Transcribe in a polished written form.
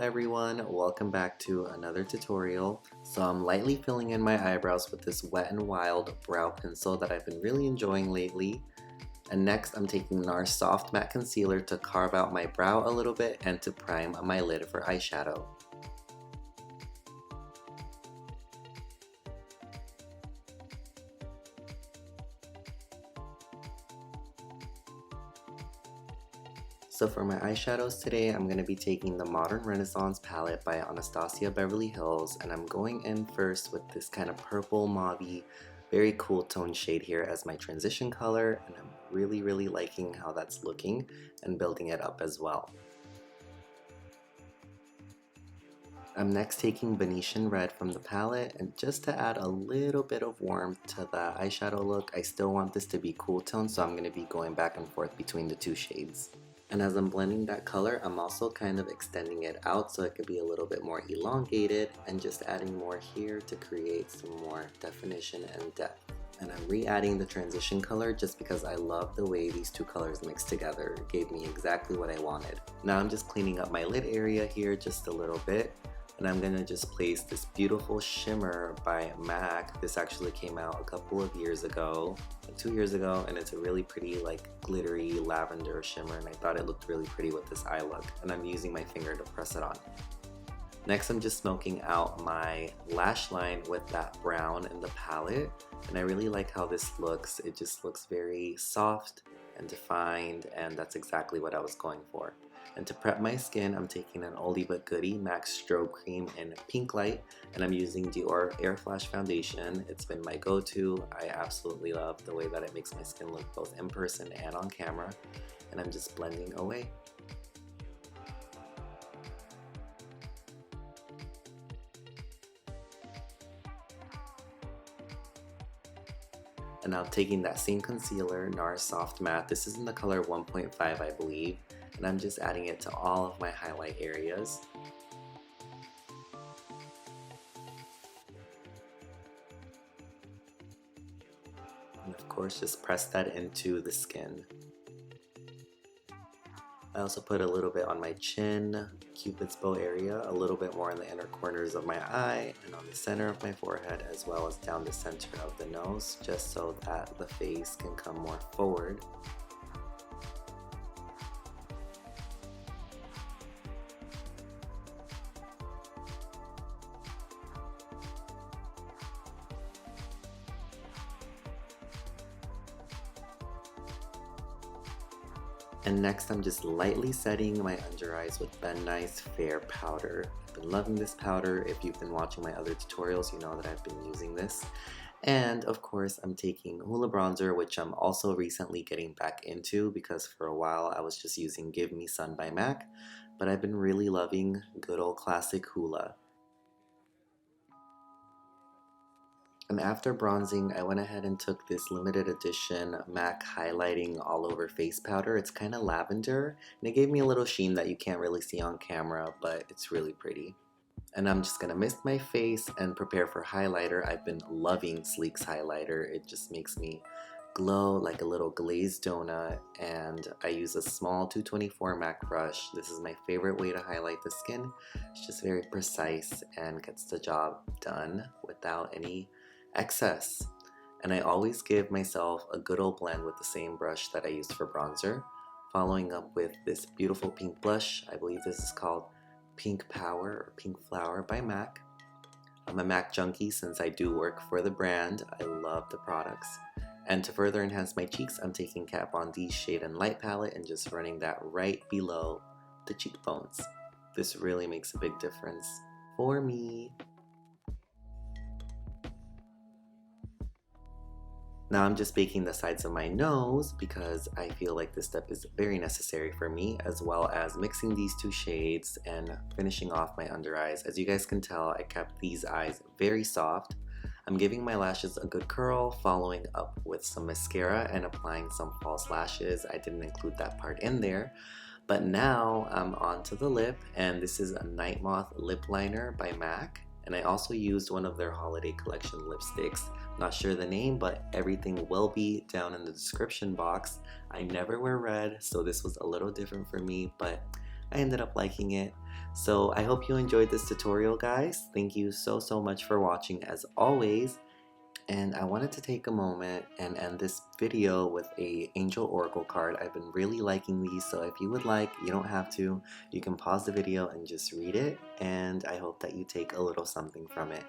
everyone, welcome back to another tutorial. So I'm lightly filling in my eyebrows with this Wet n Wild brow pencil that I've been really enjoying lately. And next I'm taking NARS Soft Matte Concealer to carve out my brow a little bit and to prime my lid for eyeshadow. So for my eyeshadows today, I'm going to be taking the Modern Renaissance palette by Anastasia Beverly Hills, and I'm going in first with this kind of purple mauve-y, very cool tone shade here as my transition color, and I'm really liking how that's looking and building it up as well. I'm next taking Venetian Red from the palette, and just to add a little bit of warmth to the eyeshadow look, I still want this to be cool tone, so I'm going to be going back and forth between the two shades. And as I'm blending that color, I'm also kind of extending it out so it could be a little bit more elongated and just adding more here to create some more definition and depth. And I'm re-adding the transition color just because I love the way these two colors mixed together. It gave me exactly what I wanted. Now I'm just cleaning up my lid area here just a little bit. And I'm gonna just place this beautiful shimmer by MAC. This actually came out a couple of years ago, like 2 years ago, and it's a really pretty like glittery lavender shimmer, and I thought it looked really pretty with this eye look, and I'm using my finger to press it on. Next I'm just smoking out my lash line with that brown in the palette, and I really like how this looks. It just looks very soft and defined, and that's exactly what I was going for. And to prep my skin, I'm taking an oldie but goodie MAC Strobe Cream in Pink Light, and I'm using Dior Airflash Foundation. It's been my go-to. I absolutely love the way that it makes my skin look both in person and on camera, and I'm just blending away. And now taking that same concealer, NARS Soft Matte, this is in the color 1.5 I believe, and I'm just adding it to all of my highlight areas. And of course just press that into the skin. I also put a little bit on my chin, Cupid's bow area, a little bit more in the inner corners of my eye, and on the center of my forehead, as well as down the center of the nose, just so that the face can come more forward. And next I'm just lightly setting my under eyes with Nye Fair powder. I've been loving this powder. If you've been watching my other tutorials, you know that I've been using this. And of course I'm taking Hoola bronzer, which I'm also recently getting back into because for a while I was just using Give Me Sun by MAC, but I've been really loving good old classic Hoola. And after bronzing, I went ahead and took this limited edition MAC highlighting all over face powder. It's kind of lavender, and it gave me a little sheen that you can't really see on camera, but it's really pretty. And I'm just gonna mist my face and prepare for highlighter. I've been loving Sleek's highlighter. It just makes me glow like a little glazed donut, and I use a small 224 MAC brush. This is my favorite way to highlight the skin. It's just very precise and gets the job done without any excess. And I always give myself a good old blend with the same brush that I used for bronzer, following up with this beautiful pink blush. I believe this is called Pink Power or Pink Flower by MAC. I'm a MAC junkie since I do work for the brand. I love the products. And to further enhance my cheeks, I'm taking Kat Von D's Shade and Light palette and just running that right below the cheekbones. This really makes a big difference for me. Now I'm just baking the sides of my nose because I feel like this step is very necessary for me, as well as mixing these two shades and finishing off my under eyes. As you guys can tell, I kept these eyes very soft. I'm giving my lashes a good curl, following up with some mascara and applying some false lashes. I didn't include that part in there. But now I'm on to the lip, and this is a Nightmoth lip liner by MAC. And I also used one of their holiday collection lipsticks. Not sure the name, but everything will be down in the description box. I never wear red, so this was a little different for me, but I ended up liking it. So I hope you enjoyed this tutorial, guys. Thank you so much for watching as always. And I wanted to take a moment and end this video with a Angel Oracle card. I've been really liking these, so if you would like, you don't have to. You can pause the video and just read it, and I hope that you take a little something from it.